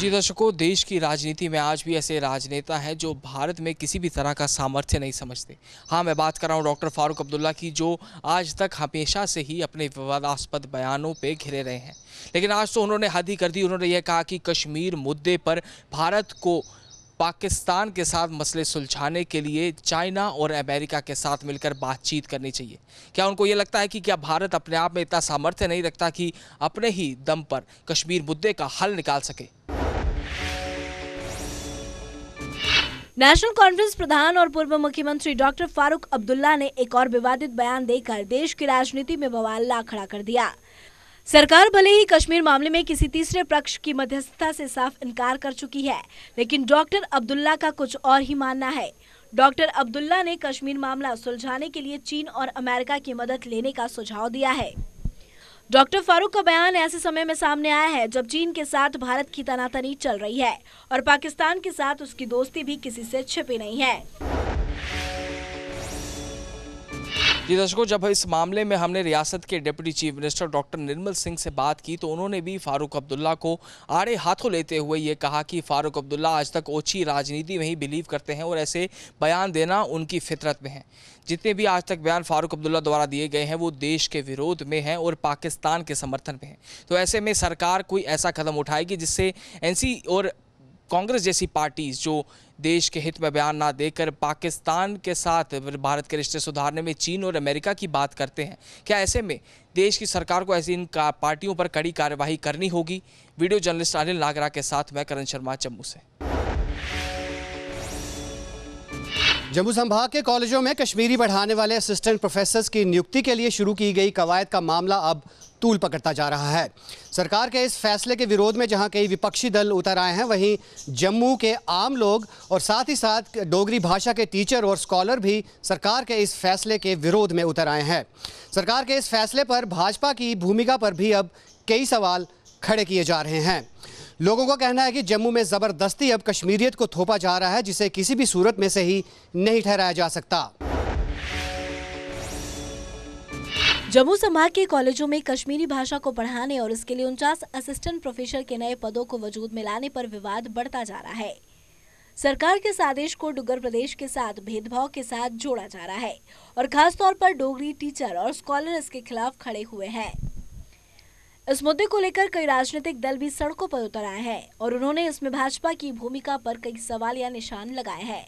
जी दर्शकों, देश की राजनीति में आज भी ऐसे राजनेता हैं जो भारत में किसी भी तरह का सामर्थ्य नहीं समझते। हाँ, मैं बात कर रहा हूँ डॉक्टर फारूक अब्दुल्ला की, जो आज तक हमेशा से ही अपने विवादास्पद बयानों पे घिरे रहे हैं। लेकिन आज तो उन्होंने हद ही कर दी। उन्होंने यह कहा कि कश्मीर मुद्दे पर भारत को पाकिस्तान के साथ मसले सुलझाने के लिए चाइना और अमेरिका के साथ मिलकर बातचीत करनी चाहिए। क्या उनको ये लगता है कि क्या भारत अपने आप में इतना सामर्थ्य नहीं रखता कि अपने ही दम पर कश्मीर मुद्दे का हल निकाल सके? नेशनल कॉन्फ्रेंस प्रधान और पूर्व मुख्यमंत्री डॉक्टर फारूक अब्दुल्ला ने एक और विवादित बयान देकर देश की राजनीति में बवाल ला खड़ा कर दिया। सरकार भले ही कश्मीर मामले में किसी तीसरे पक्ष की मध्यस्थता से साफ इनकार कर चुकी है, लेकिन डॉक्टर अब्दुल्ला का कुछ और ही मानना है। डॉक्टर अब्दुल्ला ने कश्मीर मामला सुलझाने के लिए चीन और अमेरिका की मदद लेने का सुझाव दिया है। डॉक्टर फारूक का बयान ऐसे समय में सामने आया है जब चीन के साथ भारत की तनातनी चल रही है और पाकिस्तान के साथ उसकी दोस्ती भी किसी से छिपी नहीं है। जी दर्शकों, जब इस मामले में हमने रियासत के deputy chief minister doctor Nirmal Singh से बात की तो उन्होंने भी फारूक अब्दुल्ला को आड़े हाथों लेते हुए ये कहा कि फारूक अब्दुल्ला आज तक ओछी राजनीति में ही बिलीव करते हैं और ऐसे बयान देना उनकी फितरत में है। जितने भी आज तक बयान फारूक अब्दुल्ला द्वारा दिए गए हैं वो देश के विरोध में हैं और पाकिस्तान के समर्थन में हैं। तो ऐसे में सरकार कोई ऐसा कदम उठाएगी जिससे एनसी और कांग्रेस जैसी पार्टीज जो देश के हित में बयान ना देकर पाकिस्तान के साथ भारत के रिश्ते सुधारने में चीन और अमेरिका की बात करते हैं, क्या ऐसे में देश की सरकार को ऐसी इन पार्टियों पर कड़ी कार्यवाही करनी होगी? वीडियो जर्नलिस्ट अनिल नागरा के साथ मैं करण शर्मा, जम्मू से। जम्मू संभाग के कॉलेजों में कश्मीरी पढ़ाने वाले असिस्टेंट प्रोफेसर्स की नियुक्ति के लिए शुरू की गई कवायद का मामला अब तूल पकड़ता जा रहा है। सरकार के इस फैसले के विरोध में जहां कई विपक्षी दल उतर आए हैं, वहीं जम्मू के आम लोग और साथ ही साथ डोगरी भाषा के टीचर और स्कॉलर भी सरकार के इस फैसले के विरोध में उतर आए हैं। सरकार के इस फैसले पर भाजपा की भूमिका पर भी अब कई सवाल खड़े किए जा रहे हैं। लोगों का कहना है कि जम्मू में ज़बरदस्ती अब कश्मीरियत को थोपा जा रहा है, जिसे किसी भी सूरत में से ही नहीं ठहराया जा सकता। जम्मू संभाग के कॉलेजों में कश्मीरी भाषा को पढ़ाने और इसके लिए 49 असिस्टेंट प्रोफेसर के नए पदों को वजूद में लाने पर विवाद बढ़ता जा रहा है। सरकार के इस आदेश को डुग्गर प्रदेश के साथ भेदभाव के साथ जोड़ा जा रहा है और खासतौर पर डोगरी टीचर और स्कॉलर इसके खिलाफ खड़े हुए हैं। इस मुद्दे को लेकर कई राजनीतिक दल भी सड़कों पर उतर आए हैं और उन्होंने इसमें भाजपा की भूमिका पर कई सवाल या निशान लगाए हैं।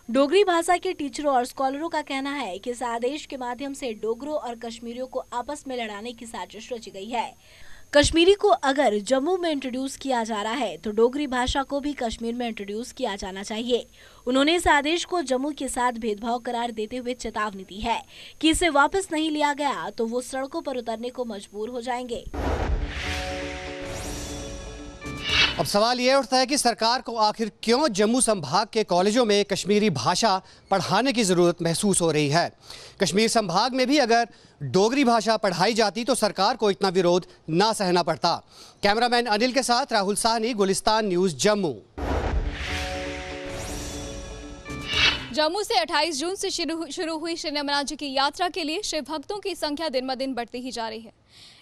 डोगरी भाषा के टीचरों और स्कॉलरों का कहना है कि इस आदेश के माध्यम से डोगरों और कश्मीरियों को आपस में लड़ाने की साजिश रची गई है। कश्मीरी को अगर जम्मू में इंट्रोड्यूस किया जा रहा है तो डोगरी भाषा को भी कश्मीर में इंट्रोड्यूस किया जाना चाहिए। उन्होंने इस आदेश को जम्मू के साथ भेदभाव करार देते हुए चेतावनी दी है कि इसे वापस नहीं लिया गया तो वो सड़कों पर उतरने को मजबूर हो जाएंगे। अब सवाल ये उठता है कि सरकार को आखिर क्यों जम्मू संभाग के कॉलेजों में कश्मीरी भाषा पढ़ाने की ज़रूरत महसूस हो रही है। कश्मीर संभाग में भी अगर डोगरी भाषा पढ़ाई जाती तो सरकार को इतना विरोध ना सहना पड़ता। कैमरामैन अनिल के साथ राहुल साहनी, गुलिस्तान न्यूज़, जम्मू। जम्मू से 28 जून से शुरू हुई श्री नमना जी की यात्रा के लिए शिव भक्तों की संख्या दिन ब दिन बढ़ती ही जा रही है।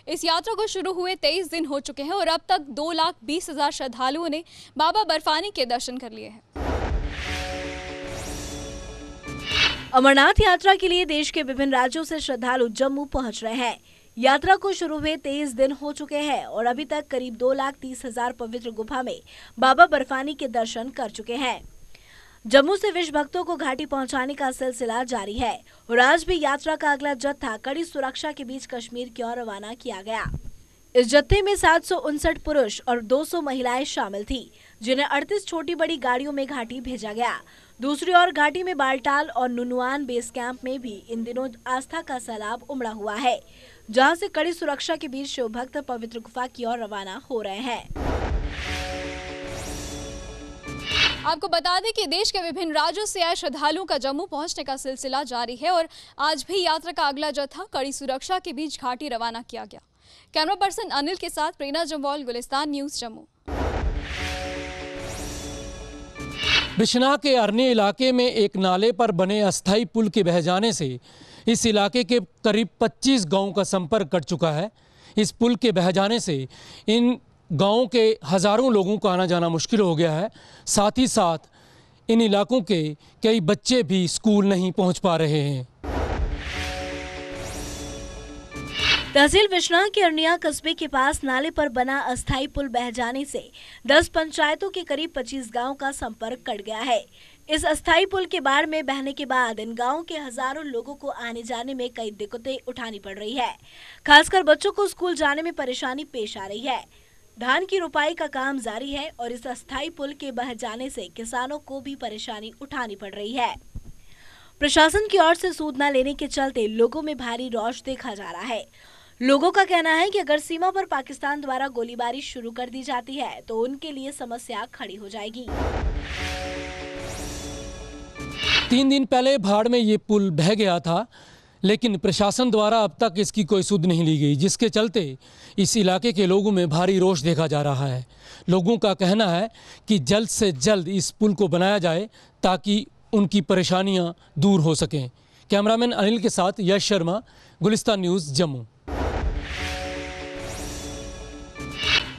इस यात्रा को शुरू हुए 23 दिन हो चुके हैं और अब तक 2,20,000 श्रद्धालुओं ने बाबा बर्फानी के दर्शन कर लिए हैं। अमरनाथ यात्रा के लिए देश के विभिन्न राज्यों से श्रद्धालु जम्मू पहुंच रहे हैं। यात्रा को शुरू हुए 23 दिन हो चुके हैं और अभी तक करीब 2,30,000 पवित्र गुफा में बाबा बर्फानी के दर्शन कर चुके हैं। जम्मू से विश्व भक्तों को घाटी पहुंचाने का सिलसिला जारी है और आज भी यात्रा का अगला जत्था कड़ी सुरक्षा के बीच कश्मीर की ओर रवाना किया गया। इस जत्थे में 759 पुरुष और 200 महिलाएं शामिल थी, जिन्हें 38 छोटी बड़ी गाड़ियों में घाटी भेजा गया। दूसरी ओर घाटी में बालटाल और नुनुआन बेस कैंप में भी इन दिनों आस्था का सैलाब उमड़ा हुआ है, जहां से कड़ी सुरक्षा के बीच शिव भक्त पवित्र गुफा की ओर रवाना हो रहे हैं। आपको बता दें कि देश के विभिन्न राज्यों से आए श्रद्धालुओं का जम्मू पहुंचने का सिलसिला जारी है और आज भी यात्रा का अगला जत्था कड़ी सुरक्षा के बीच घाटी रवाना किया गया। कैमरा पर्सन अनिल के साथ प्रेरणा जम्वाल, गुलिस्तान न्यूज़, जम्मू। बिश्नाह के अरनी इलाके में एक नाले पर बने अस्थायी पुल के बह जाने से इस इलाके के करीब 25 गांवों का संपर्क कट चुका है। इस पुल के बह जाने से इन गाँव के हज़ारों लोगों का आना जाना मुश्किल हो गया है। साथ ही साथ इन इलाकों के कई बच्चे भी स्कूल नहीं पहुंच पा रहे हैं। तहसील बिश्नाह के अरनिया कस्बे के पास नाले पर बना अस्थायी पुल बह जाने से 10 पंचायतों के करीब 25 गांवों का संपर्क कट गया है। इस अस्थायी पुल के बाढ़ में बहने के बाद इन गांवों के हजारों लोगों को आने जाने में कई दिक्कतें उठानी पड़ रही है। खासकर बच्चों को स्कूल जाने में परेशानी पेश आ रही है। धान की रुपाई का काम जारी है और इस अस्थायी पुल के बह जाने से किसानों को भी परेशानी उठानी पड़ रही है। प्रशासन की ओर से सूद न लेने के चलते लोगों में भारी रोष देखा जा रहा है। लोगों का कहना है कि अगर सीमा पर पाकिस्तान द्वारा गोलीबारी शुरू कर दी जाती है तो उनके लिए समस्या खड़ी हो जाएगी। 3 दिन पहले बाढ़ में ये पुल बह गया था, लेकिन प्रशासन द्वारा अब तक इसकी कोई सुध नहीं ली गई, जिसके चलते इस इलाके के लोगों में भारी रोष देखा जा रहा है। लोगों का कहना है कि जल्द से जल्द इस पुल को बनाया जाए ताकि उनकी परेशानियां दूर हो सकें। कैमरामैन अनिल के साथ यश शर्मा, गुलिस्तान न्यूज़, जम्मू।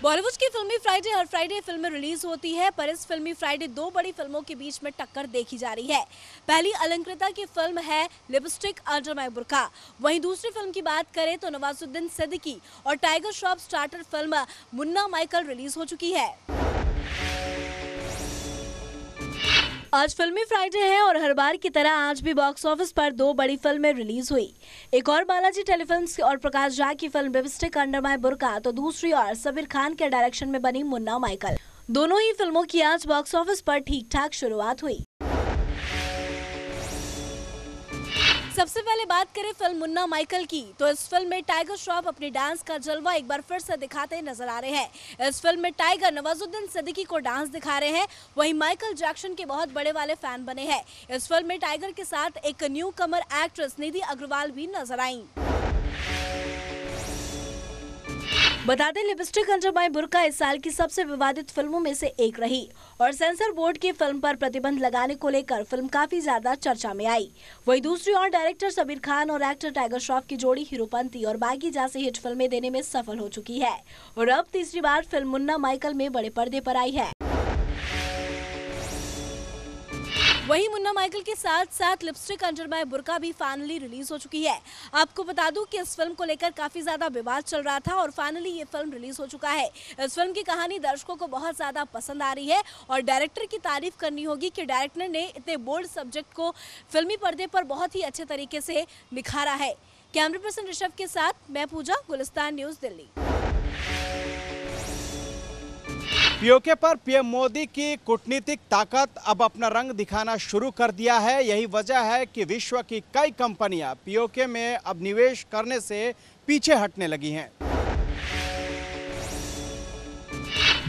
बॉलीवुड की फिल्मी फ्राइडे हर फ्राइडे फिल्में रिलीज होती है, पर इस फिल्मी फ्राइडे 2 बड़ी फिल्मों के बीच में टक्कर देखी जा रही है। पहली अलंकृता की फिल्म है लिपस्टिक अंडर माय बुर्का। वहीं दूसरी फिल्म की बात करें तो नवाजुद्दीन सिद्दीकी और tiger Shroff starter film Munna Michael release हो चुकी है। आज फिल्मी फ्राइडे है और हर बार की तरह आज भी बॉक्स ऑफिस पर 2 बड़ी फिल्में रिलीज हुई। एक और बालाजी टेलीफिल्म्स और प्रकाश झा की फिल्म लिपस्टिक अंडर माय बुर्का, तो दूसरी ओर सबीर खान के डायरेक्शन में बनी मुन्ना माइकल। दोनों ही फिल्मों की आज बॉक्स ऑफिस पर ठीक ठाक शुरुआत हुई। सबसे पहले बात करें फिल्म मुन्ना माइकल की, तो इस फिल्म में टाइगर श्रॉफ अपने डांस का जलवा एक बार फिर से दिखाते नजर आ रहे हैं। इस फिल्म में टाइगर नवाजुद्दीन सिद्दीकी को डांस दिखा रहे हैं, वहीं माइकल जैक्सन के बहुत बड़े वाले फैन बने हैं। इस फिल्म में टाइगर के साथ एक न्यू कमर एक्ट्रेस निधि अग्रवाल भी नजर आई। बता दें, लिपस्टिक अंडर माय बुर्का इस साल की सबसे विवादित फिल्मों में से एक रही और सेंसर बोर्ड की फिल्म पर प्रतिबंध लगाने को लेकर फिल्म काफी ज्यादा चर्चा में आई। वहीं दूसरी ओर डायरेक्टर सबीर खान और एक्टर टाइगर श्रॉफ की जोड़ी हीरोपंती और बागी जैसी हिट फिल्में देने में सफल हो चुकी है और अब तीसरी बार फिल्म मुन्ना माइकल में बड़े पर्दे पर आई है। वहीं मुन्ना माइकल के साथ साथ लिपस्टिक अंडर माय बुर्का भी फाइनली रिलीज हो चुकी है। आपको बता दूं कि इस फिल्म को लेकर काफी ज्यादा विवाद चल रहा था और फाइनली ये फिल्म रिलीज हो चुका है। इस फिल्म की कहानी दर्शकों को बहुत ज्यादा पसंद आ रही है और डायरेक्टर की तारीफ करनी होगी कि डायरेक्टर ने इतने बोल्ड सब्जेक्ट को फिल्मी पर्दे पर बहुत ही अच्छे तरीके से निखारा है। कैमरा पर्सन ऋषभ के साथ मैं पूजा, गुलिस्तान न्यूज, दिल्ली। पीओके पर पीएम मोदी की कूटनीतिक ताकत अब अपना रंग दिखाना शुरू कर दिया है। यही वजह है कि विश्व की कई कंपनियां पीओके में अब निवेश करने से पीछे हटने लगी हैं।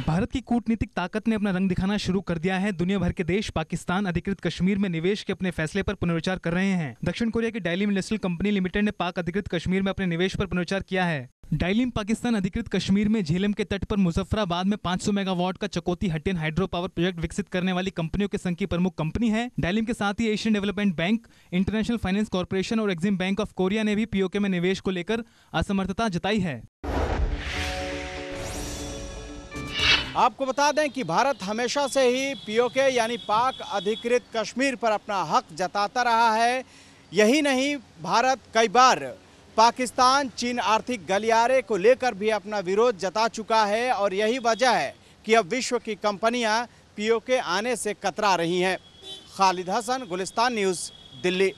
भारत की कूटनीतिक ताकत ने अपना रंग दिखाना शुरू कर दिया है। दुनिया भर के देश पाकिस्तान अधिकृत कश्मीर में निवेश के अपने फैसले पर पुनर्विचार कर रहे हैं। दक्षिण कोरिया की डाइलिम इंडस्ट्रियल कंपनी लिमिटेड ने पाक अधिकृत कश्मीर में अपने निवेश पर पुनर्विचार किया है। डाइलिम पाकिस्तान अधिकृत कश्मीर में झेलम के तट पर मुजफ्फराबाद में 500 मेगावाट का चकोती हटिन हाइड्रो पावर प्रोजेक्ट विकसित करने वाली कंपनियों के संघ की प्रमुख कंपनी है। डाइलिम के साथ ही Asian development bank, international finance corporation और एक्सिम बैंक ऑफ कोरिया ने भी पीओके में निवेश को लेकर असमर्थता जताई है। आपको बता दें कि भारत हमेशा से ही पीओके यानी पाक अधिकृत कश्मीर पर अपना हक जताता रहा है। यही नहीं, भारत कई बार पाकिस्तान चीन आर्थिक गलियारे को लेकर भी अपना विरोध जता चुका है और यही वजह है कि अब विश्व की कंपनियां पीओके आने से कतरा रही हैं। खालिद हसन, गुलिस्तान न्यूज़, दिल्ली।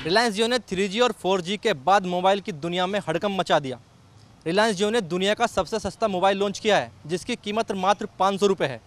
रिलायंस जियो ने 3G और 4G के बाद मोबाइल की दुनिया में हड़कंप मचा दिया। रिलायंस जियो ने दुनिया का सबसे सस्ता मोबाइल लॉन्च किया है, जिसकी कीमत मात्र 500 रुपये है।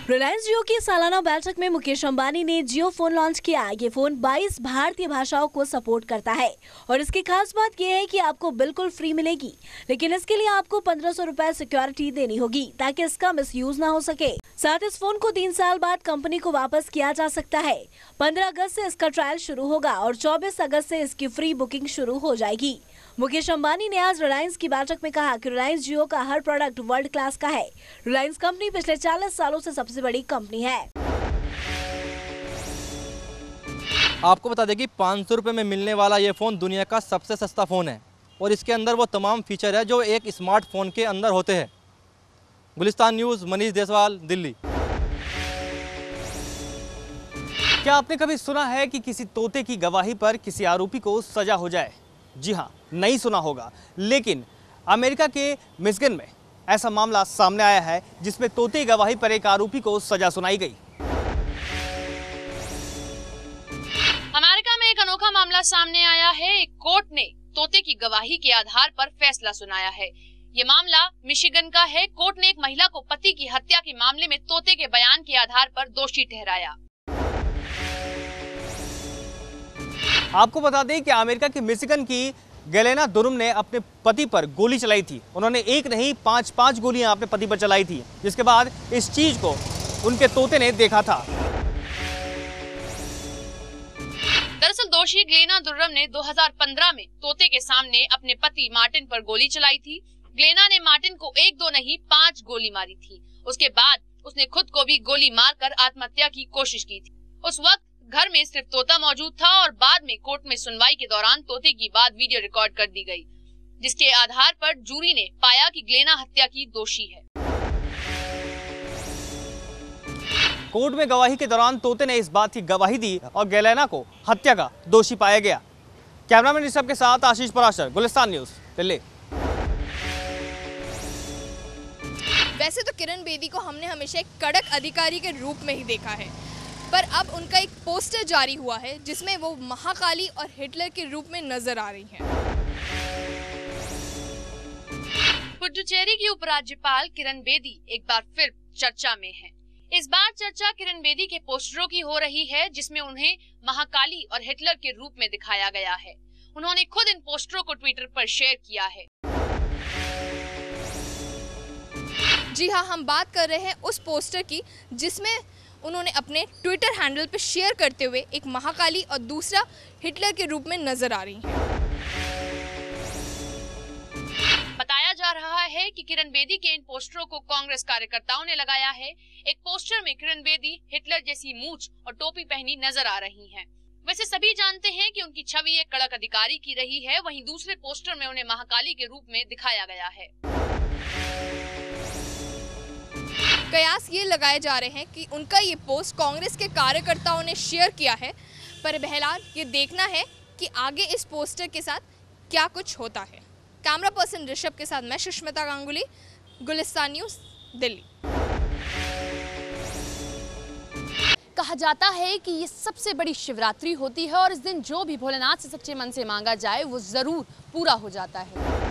रिलायंस जियो की सालाना बैठक में मुकेश अंबानी ने जियो फोन लॉन्च किया। ये फोन 22 भारतीय भाषाओं को सपोर्ट करता है और इसकी खास बात यह है कि आपको बिल्कुल फ्री मिलेगी, लेकिन इसके लिए आपको 1500 रुपए सिक्योरिटी देनी होगी ताकि इसका मिसयूज ना हो सके। साथ इस फोन को 3 साल बाद कंपनी को वापस किया जा सकता है। 15 अगस्त से इसका ट्रायल शुरू होगा और 24 अगस्त से इसकी फ्री बुकिंग शुरू हो जाएगी। मुकेश अंबानी ने आज रिलायंस की बैठक में कहा कि रिलायंस जियो का हर प्रोडक्ट वर्ल्ड क्लास का है। रिलायंस कंपनी पिछले 40 सालों से सबसे बड़ी कंपनी है। आपको बता दें कि 500 रुपये में मिलने वाला ये फ़ोन दुनिया का सबसे सस्ता फ़ोन है और इसके अंदर वो तमाम फीचर है जो एक स्मार्टफोन के अंदर होते हैं। गुलिस्तान न्यूज़, मनीष देसवाल, दिल्ली। क्या आपने कभी सुना है कि किसी तोते की गवाही पर किसी आरोपी को सजा हो जाए? जी हाँ, नहीं सुना होगा, लेकिन अमेरिका के मिशिगन में ऐसा मामला सामने आया है जिसमें तोते की गवाही पर एक आरोपी को सजा सुनाई गई। अमेरिका में एक अनोखा मामला सामने आया है। एक कोर्ट ने तोते की गवाही के आधार पर फैसला सुनाया है। ये मामला मिशिगन का है। कोर्ट ने एक महिला को पति की हत्या के मामले में तोते के बयान के आधार पर दोषी ठहराया। आपको बता दें कि अमेरिका के मिशिगन की गैलेना दुरुम ने अपने पति पर गोली चलाई थी। उन्होंने एक नहीं 5 गोलियां अपने पति पर चलाई थी, जिसके बाद इस चीज को उनके तोते ने देखा था। दरअसल दोषी ग्लेना दुर्रम ने 2015 में तोते के सामने अपने पति मार्टिन पर गोली चलाई थी। ग्लेना ने मार्टिन को 1-2 नहीं 5 गोली मारी थी। उसके बाद उसने खुद को भी गोली मारकर आत्महत्या की कोशिश की थी। उस वक्त घर में सिर्फ तोता मौजूद था और बाद में कोर्ट में सुनवाई के दौरान तोते की बात वीडियो रिकॉर्ड कर दी गई, जिसके आधार पर जूरी ने पाया कि ग्लेना हत्या की दोषी है। कोर्ट में गवाही के दौरान तोते ने इस बात की गवाही दी और गैलेना को हत्या का दोषी पाया गया। कैमरामैन ऋषभ के साथ आशीष पराशर, गुलिस्तान न्यूज़, दिल्ली। वैसे तो किरण बेदी को हमने हमेशा एक कड़क अधिकारी के रूप में ही देखा है, पर अब उनका एक पोस्टर जारी हुआ है जिसमें वो महाकाली और हिटलर के रूप में नजर आ रही हैं। पुडुचेरी की उपराज्यपाल किरण बेदी एक बार फिर चर्चा में हैं। इस बार चर्चा किरण बेदी के पोस्टरों की हो रही है, जिसमें उन्हें महाकाली और हिटलर के रूप में दिखाया गया है। उन्होंने खुद इन पोस्टरों को ट्विटर पर शेयर किया है। जी हाँ, हम बात कर रहे हैं उस पोस्टर की जिसमें उन्होंने अपने ट्विटर हैंडल पर शेयर करते हुए एक महाकाली और दूसरा हिटलर के रूप में नजर आ रही हैं। बताया जा रहा है कि किरण बेदी के इन पोस्टरों को कांग्रेस कार्यकर्ताओं ने लगाया है। एक पोस्टर में किरण बेदी हिटलर जैसी मूंछ और टोपी पहनी नजर आ रही हैं। वैसे सभी जानते हैं कि उनकी छवि एक कड़क अधिकारी की रही है। वहीं दूसरे पोस्टर में उन्हें महाकाली के रूप में दिखाया गया है। कयास ये लगाए जा रहे हैं कि उनका ये पोस्ट कांग्रेस के कार्यकर्ताओं ने शेयर किया है, पर बहरहाल ये देखना है कि आगे इस पोस्टर के साथ क्या कुछ होता है। कैमरा पर्सन ऋषभ के साथ मैं सुष्मिता गांगुली, गुलिस्तान न्यूज़, दिल्ली। कहा जाता है कि ये सबसे बड़ी शिवरात्रि होती है और इस दिन जो भी भोलेनाथ से सच्चे मन से मांगा जाए वो जरूर पूरा हो जाता है।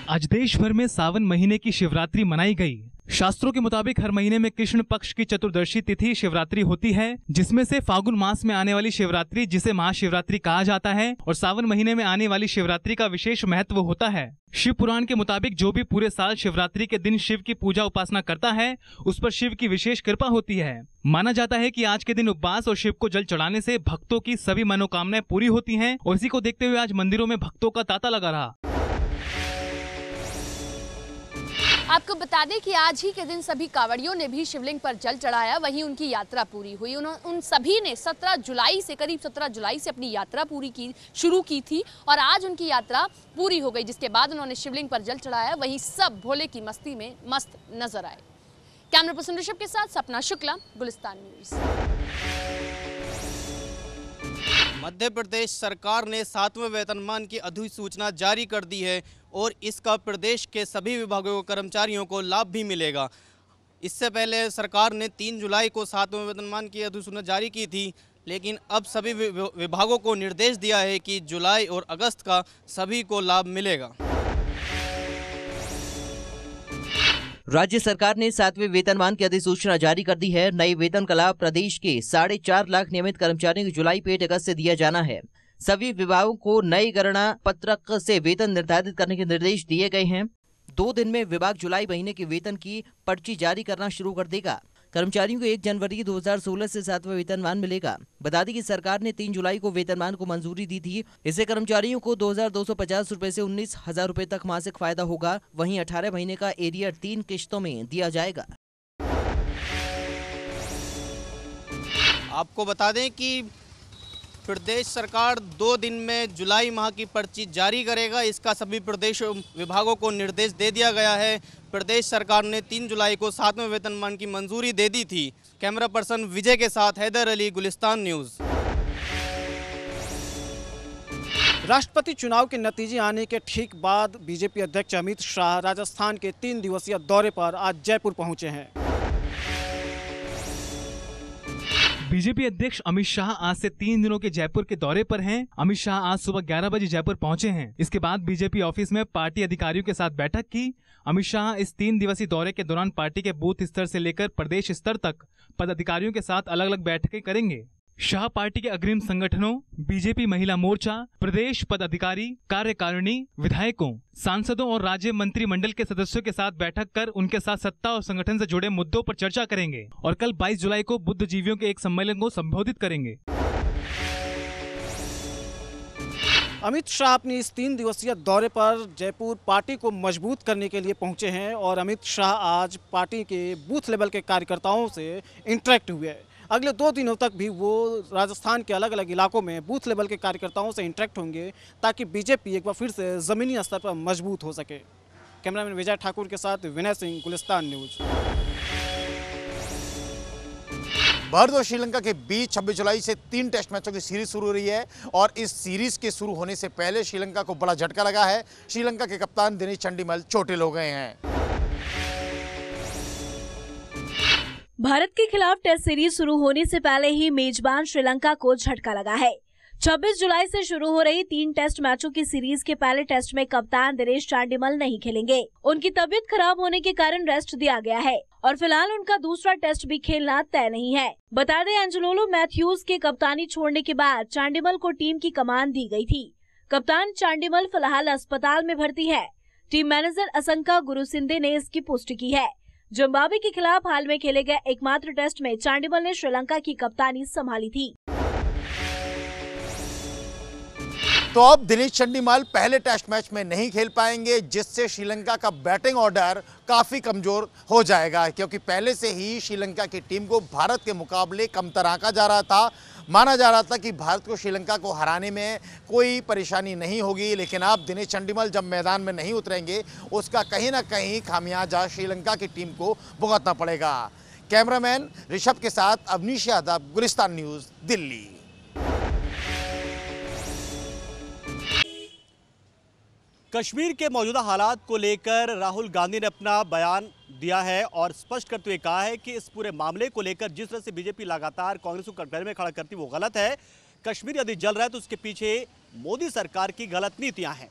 आज देश भर में सावन महीने की शिवरात्रि मनाई गई। शास्त्रों के मुताबिक हर महीने में कृष्ण पक्ष की चतुर्दशी तिथि शिवरात्रि होती है, जिसमें से फागुन मास में आने वाली शिवरात्रि जिसे महाशिवरात्रि कहा जाता है और सावन महीने में आने वाली शिवरात्रि का विशेष महत्व होता है। शिव पुराण के मुताबिक जो भी पूरे साल शिवरात्रि के दिन शिव की पूजा उपासना करता है उस पर शिव की विशेष कृपा होती है। माना जाता है कि आज के दिन उपवास और शिव को जल चढ़ाने से भक्तों की सभी मनोकामनाएं पूरी होती हैं और इसी को देखते हुए आज मंदिरों में भक्तों का तांता लगा रहा। आपको बता दें कि आज ही के दिन सभी कांवड़ियों ने भी शिवलिंग पर जल चढ़ाया, वहीं उनकी यात्रा पूरी हुई। उन सभी ने 17 जुलाई से करीब 17 जुलाई से अपनी यात्रा शुरू की थी और आज उनकी यात्रा पूरी हो गई, जिसके बाद उन्होंने शिवलिंग पर जल चढ़ाया। वहीं सब भोले की मस्ती में मस्त नजर आए। कैमरा पर्सन ऋषभ के साथ सपना शुक्ला, गुलिस्तान न्यूज़। मध्य प्रदेश सरकार ने 7वें वेतनमान की अधिसूचना जारी कर दी है और इसका प्रदेश के सभी विभागों के कर्मचारियों को लाभ भी मिलेगा। इससे पहले सरकार ने 3 जुलाई को 7वें वेतनमान की अधिसूचना जारी की थी, लेकिन अब सभी विभागों को निर्देश दिया है कि जुलाई और अगस्त का सभी को लाभ मिलेगा। राज्य सरकार ने 7वें वेतनमान की अधिसूचना जारी कर दी है। नए वेतन का लाभ प्रदेश के 4.5 लाख नियमित कर्मचारियों को जुलाई पेड अगस्त से दिया जाना है। सभी विभागों को नई गणना पत्रक से वेतन निर्धारित करने के निर्देश दिए गए हैं। 2 दिन में विभाग जुलाई महीने के वेतन की पर्ची जारी करना शुरू कर देगा। कर्मचारियों को 1 जनवरी 2016 से 7वां वेतनमान मिलेगा। बता दें कि सरकार ने 3 जुलाई को वेतनमान को मंजूरी दी थी। इससे कर्मचारियों को 2250 रुपए से 19,000 रुपए तक मासिक फायदा होगा। वहीं 18 महीने का एरियर 3 किश्तों में दिया जाएगा। आपको बता दें कि प्रदेश सरकार 2 दिन में जुलाई माह की पर्ची जारी करेगा। इसका सभी प्रदेश विभागों को निर्देश दे दिया गया है। प्रदेश सरकार ने 3 जुलाई को 7वें वेतनमान की मंजूरी दे दी थी। कैमरा पर्सन विजय के साथ हैदर अली, गुलिस्तान न्यूज़। राष्ट्रपति चुनाव के नतीजे आने के ठीक बाद बीजेपी अध्यक्ष अमित शाह राजस्थान के 3 दिवसीय दौरे पर आज जयपुर पहुंचे हैं। बीजेपी अध्यक्ष अमित शाह आज से 3 दिनों के जयपुर के दौरे पर हैं। अमित शाह आज सुबह 11 बजे जयपुर पहुंचे हैं। इसके बाद बीजेपी ऑफिस में पार्टी अधिकारियों के साथ बैठक की। अमित शाह इस 3 दिवसीय दौरे के दौरान पार्टी के बूथ स्तर से लेकर प्रदेश स्तर तक पदाधिकारियों के साथ अलग अलग बैठकें करेंगे। शाह पार्टी के अग्रिम संगठनों, बीजेपी महिला मोर्चा, प्रदेश पदाधिकारी, कार्यकारिणी, विधायकों, सांसदों और राज्य मंत्रिमंडल के सदस्यों के साथ बैठक कर उनके साथ सत्ता और संगठन से जुड़े मुद्दों पर चर्चा करेंगे और कल 22 जुलाई को बुद्धिजीवियों के एक सम्मेलन को संबोधित करेंगे। अमित शाह अपनी इस 3 दिवसीय दौरे पर जयपुर पार्टी को मजबूत करने के लिए पहुंचे हैं और अमित शाह आज पार्टी के बूथ लेवल के कार्यकर्ताओं से इंटरेक्ट हुए। अगले 2 दिनों तक भी वो राजस्थान के अलग अलग इलाकों में बूथ लेवल के कार्यकर्ताओं से इंटरेक्ट होंगे ताकि बीजेपी एक बार फिर से ज़मीनी स्तर पर मजबूत हो सके। कैमरामैन विजय ठाकुर के साथ विनय सिंह, गुलिस्तान न्यूज़। भारत और श्रीलंका के बीच 26 जुलाई से 3 टेस्ट मैचों की सीरीज शुरू हो रही है और इस सीरीज के शुरू होने से पहले श्रीलंका को बड़ा झटका लगा है। श्रीलंका के कप्तान दिनेश चंडीमल चोटिल हो गए हैं। भारत के खिलाफ टेस्ट सीरीज शुरू होने से पहले ही मेजबान श्रीलंका को झटका लगा है। 26 जुलाई से शुरू हो रही 3 टेस्ट मैचों की सीरीज के पहले टेस्ट में कप्तान दिनेश चांडीमल नहीं खेलेंगे। उनकी तबीयत खराब होने के कारण रेस्ट दिया गया है और फिलहाल उनका दूसरा टेस्ट भी खेलना तय नहीं है। बता दें, एंजेलो मैथ्यूज के कप्तानी छोड़ने के बाद चांडीमल को टीम की कमान दी गई थी। कप्तान चांडीमल फिलहाल अस्पताल में भर्ती है। टीम मैनेजर असंका गुरुसिंधे ने इसकी पुष्टि की है। जिम्बाब्वे के खिलाफ हाल में खेले गए एकमात्र टेस्ट में चांडीमल ने श्रीलंका की कप्तानी संभाली थी। तो अब दिनेश चंडीमल पहले टेस्ट मैच में नहीं खेल पाएंगे, जिससे श्रीलंका का बैटिंग ऑर्डर काफी कमजोर हो जाएगा, क्योंकि पहले से ही श्रीलंका की टीम को भारत के मुकाबले कमतर आंका जा रहा था। माना जा रहा था कि भारत को श्रीलंका को हराने में कोई परेशानी नहीं होगी, लेकिन अब दिनेश चंडीमल जब मैदान में नहीं उतरेंगे उसका कहीं ना कहीं खामियाजा श्रीलंका की टीम को भुगतना पड़ेगा। कैमरामैन ऋषभ के साथ अवनीश यादव, गुलिस्तान न्यूज़, दिल्ली। कश्मीर के मौजूदा हालात को लेकर राहुल गांधी ने अपना बयान दिया है और स्पष्ट करते हुए कहा है कि इस पूरे मामले को लेकर जिस तरह से बीजेपी लगातार कांग्रेस को कटघरे में खड़ा करती है वो गलत है। कश्मीर यदि जल रहा है तो उसके पीछे मोदी सरकार की गलत नीतियां हैं।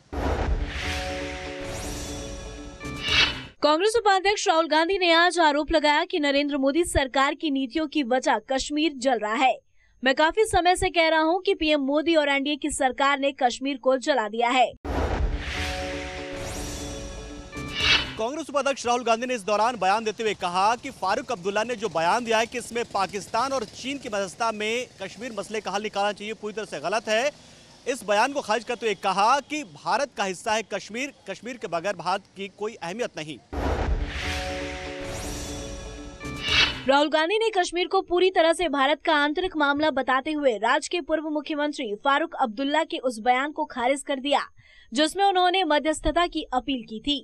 कांग्रेस उपाध्यक्ष राहुल गांधी ने आज आरोप लगाया कि नरेंद्र मोदी सरकार की नीतियों की वजह कश्मीर जल रहा है। मैं काफी समय से कह रहा हूं कि पीएम मोदी और एनडीए की सरकार ने कश्मीर को जला दिया है। कांग्रेस उपाध्यक्ष राहुल गांधी ने इस दौरान बयान देते हुए कहा कि फारूक अब्दुल्ला ने जो बयान दिया है कि इसमें पाकिस्तान और चीन की मध्यस्थता में कश्मीर मसले का हल निकालना चाहिए, पूरी तरह से गलत है। इस बयान को खारिज करते हुए कहा कि भारत का हिस्सा है कश्मीर, कश्मीर के बगैर भारत की कोई अहमियत नहीं। राहुल गांधी ने कश्मीर को पूरी तरह से भारत का आंतरिक मामला बताते हुए राज्य के पूर्व मुख्यमंत्री फारूक अब्दुल्ला के उस बयान को खारिज कर दिया जिसमें उन्होंने मध्यस्थता की अपील की थी।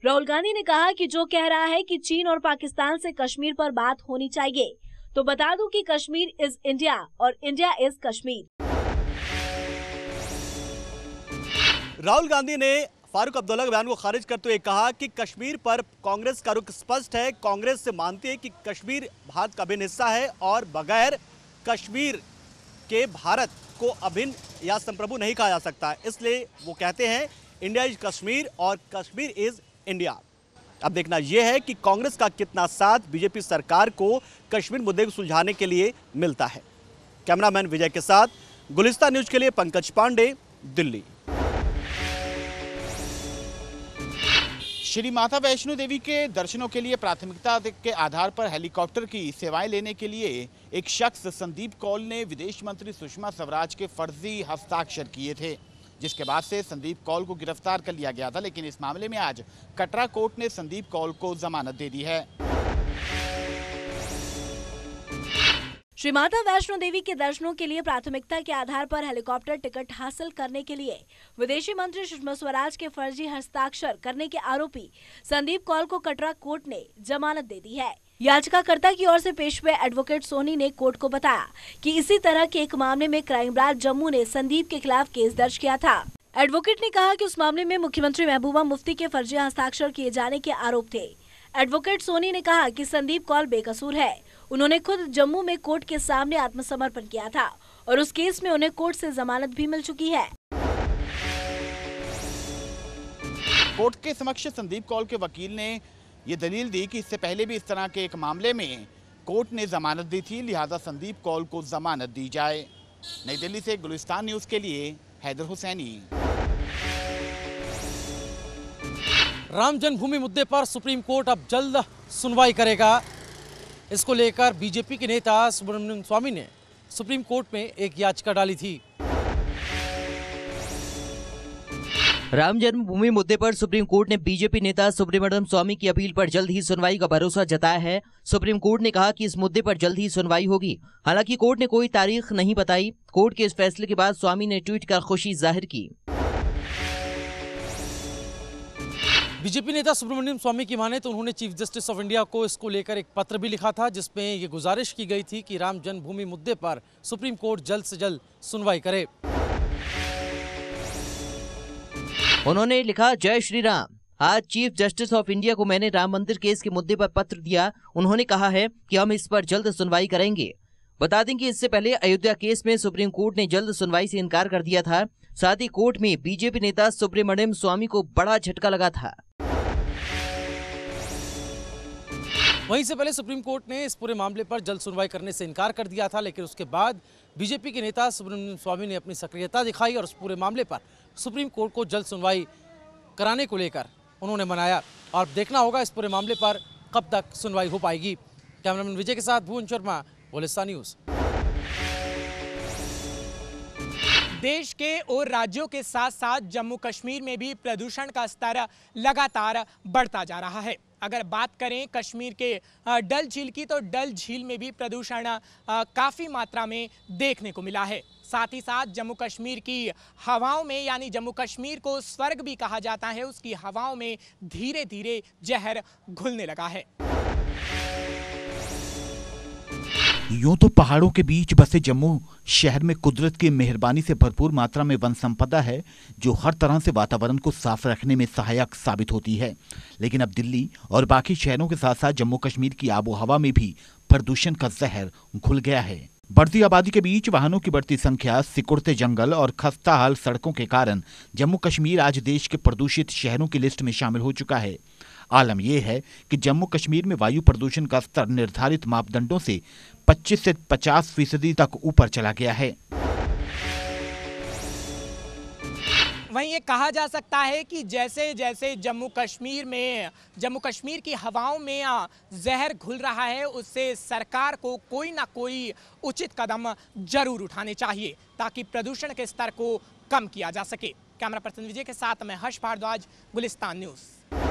राहुल गांधी ने कहा कि जो कह रहा है कि चीन और पाकिस्तान से कश्मीर पर बात होनी चाहिए, तो बता दूं कि कश्मीर इज इंडिया और इंडिया इज कश्मीर। राहुल गांधी ने फारूक अब्दुल्ला के बयान को खारिज करते हुए कहा कि कश्मीर पर कांग्रेस का रुख स्पष्ट है। कांग्रेस से मानती है कि कश्मीर भारत का अभिन्न हिस्सा है और बगैर कश्मीर के भारत को अभिन्न या संप्रभु नहीं कहा जा सकता। इसलिए वो कहते हैं इंडिया इज कश्मीर और कश्मीर इज इंडिया। अब देखना यह है कि कांग्रेस का कितना साथ बीजेपी सरकार को कश्मीर मुद्दे को सुलझाने के लिए मिलता है। कैमरामैन विजय के साथ गुलिस्तान न्यूज के लिए पंकज पांडे, दिल्ली। श्री माता वैष्णो देवी के दर्शनों के लिए प्राथमिकता के आधार पर हेलीकॉप्टर की सेवाएं लेने के लिए एक शख्स संदीप कौल ने विदेश मंत्री सुषमा स्वराज के फर्जी हस्ताक्षर किए थे, जिसके बाद से संदीप कौल को गिरफ्तार कर लिया गया था। लेकिन इस मामले में आज कटरा कोर्ट ने संदीप कौल को जमानत दे दी है। श्री माता वैष्णो देवी के दर्शनों के लिए प्राथमिकता के आधार पर हेलीकॉप्टर टिकट हासिल करने के लिए विदेशी मंत्री सुषमा स्वराज के फर्जी हस्ताक्षर करने के आरोपी संदीप कौल को कटरा कोर्ट ने जमानत दे दी है। याचिकाकर्ता की ओर से पेश हुए एडवोकेट सोनी ने कोर्ट को बताया कि इसी तरह के एक मामले में क्राइम ब्रांच जम्मू ने संदीप के खिलाफ केस दर्ज किया था। एडवोकेट ने कहा कि उस मामले में मुख्यमंत्री महबूबा मुफ्ती के फर्जी हस्ताक्षर किए जाने के आरोप थे। एडवोकेट सोनी ने कहा कि संदीप कौल बेकसूर है। उन्होंने खुद जम्मू में कोर्ट के सामने आत्मसमर्पण किया था और उस केस में उन्हें कोर्ट से जमानत भी मिल चुकी है। कोर्ट के समक्ष संदीप कौल के वकील ने ये दलील दी कि इससे पहले भी इस तरह के एक मामले में कोर्ट ने जमानत दी थी, लिहाजा संदीप कौल को जमानत दी जाए। नई दिल्ली से गुलिस्तान न्यूज़ के लिए हैदर हुसैनी। राम जन्मभूमि मुद्दे पर सुप्रीम कोर्ट अब जल्द सुनवाई करेगा। इसको लेकर बीजेपी के नेता सुब्रमण्यम स्वामी ने सुप्रीम कोर्ट में एक याचिका डाली थी। राम जन्मभूमि मुद्दे पर सुप्रीम कोर्ट ने बीजेपी नेता सुब्रमण्यम स्वामी की अपील पर जल्द ही सुनवाई का भरोसा जताया है। सुप्रीम कोर्ट ने कहा कि इस मुद्दे पर जल्द ही सुनवाई होगी। हालांकि कोर्ट ने कोई तारीख नहीं बताई। कोर्ट के इस फैसले के बाद स्वामी ने ट्वीट कर खुशी जाहिर की। बीजेपी नेता सुब्रमण्यम स्वामी की माने तो उन्होंने चीफ जस्टिस ऑफ इंडिया को इसको लेकर एक पत्र भी लिखा था, जिसमें ये गुजारिश की गई थी कि राम जन्मभूमि मुद्दे पर सुप्रीम कोर्ट जल्द से जल्द सुनवाई करे। उन्होंने लिखा, जय श्री राम। आज चीफ जस्टिस ऑफ इंडिया को मैंने राम मंदिर केस के मुद्दे पर पत्र दिया। उन्होंने कहा है कि हम इस पर जल्द सुनवाई करेंगे। बता दें कि इससे पहले अयोध्या केस में सुप्रीम कोर्ट ने जल्द सुनवाई से इनकार कर दिया था। साथ ही कोर्ट में बीजेपी नेता सुब्रमण्यम स्वामी को बड़ा झटका लगा था। वहीं से पहले सुप्रीम कोर्ट ने इस पूरे मामले पर जल्द सुनवाई करने से इनकार कर दिया था, लेकिन उसके बाद बीजेपी के नेता सुब्रमण्यम स्वामी ने अपनी सक्रियता दिखाई और उस पूरे मामले पर सुप्रीम कोर्ट को जल्द सुनवाई कराने को लेकर उन्होंने मनाया। और देखना होगा इस पूरे मामले पर कब तक सुनवाई हो पाएगी। कैमरामैन विजय के साथ भुवन शर्मा, गुलिस्तान न्यूज़। देश के और राज्यों के साथ साथ जम्मू कश्मीर में भी प्रदूषण का स्तर लगातार बढ़ता जा रहा है। अगर बात करें कश्मीर के डल झील की, तो डल झील में भी प्रदूषण काफ़ी मात्रा में देखने को मिला है। साथ ही साथ जम्मू कश्मीर की हवाओं में, यानी जम्मू कश्मीर को स्वर्ग भी कहा जाता है, उसकी हवाओं में धीरे धीरे जहर घुलने लगा है। यूं तो पहाड़ों के बीच बसे जम्मू शहर में कुदरत की मेहरबानी से भरपूर मात्रा में वन संपदा है, जो हर तरह से वातावरण को साफ रखने में सहायक साबित होती है। लेकिन अब दिल्ली और बाकी शहरों के साथ साथ जम्मू कश्मीर की आबो हवा में भी प्रदूषण का जहर घुल गया है। बढ़ती आबादी के बीच वाहनों की बढ़ती संख्या, सिकुड़ते जंगल और खस्ता हाल सड़कों के कारण जम्मू कश्मीर आज देश के प्रदूषित शहरों की लिस्ट में शामिल हो चुका है। आलम यह है कि जम्मू कश्मीर में वायु प्रदूषण का स्तर निर्धारित मापदंडों से 25 से 50% तक ऊपर चला गया है। वहीं ये कहा जा सकता है कि जैसे जैसे जम्मू कश्मीर की हवाओं में जहर घुल रहा है, उससे सरकार को कोई ना कोई उचित कदम जरूर उठाने चाहिए ताकि प्रदूषण के स्तर को कम किया जा सके। कैमरा पर्सन विजय के साथ मैं हर्ष भारद्वाज, गुलिस्तान न्यूज़।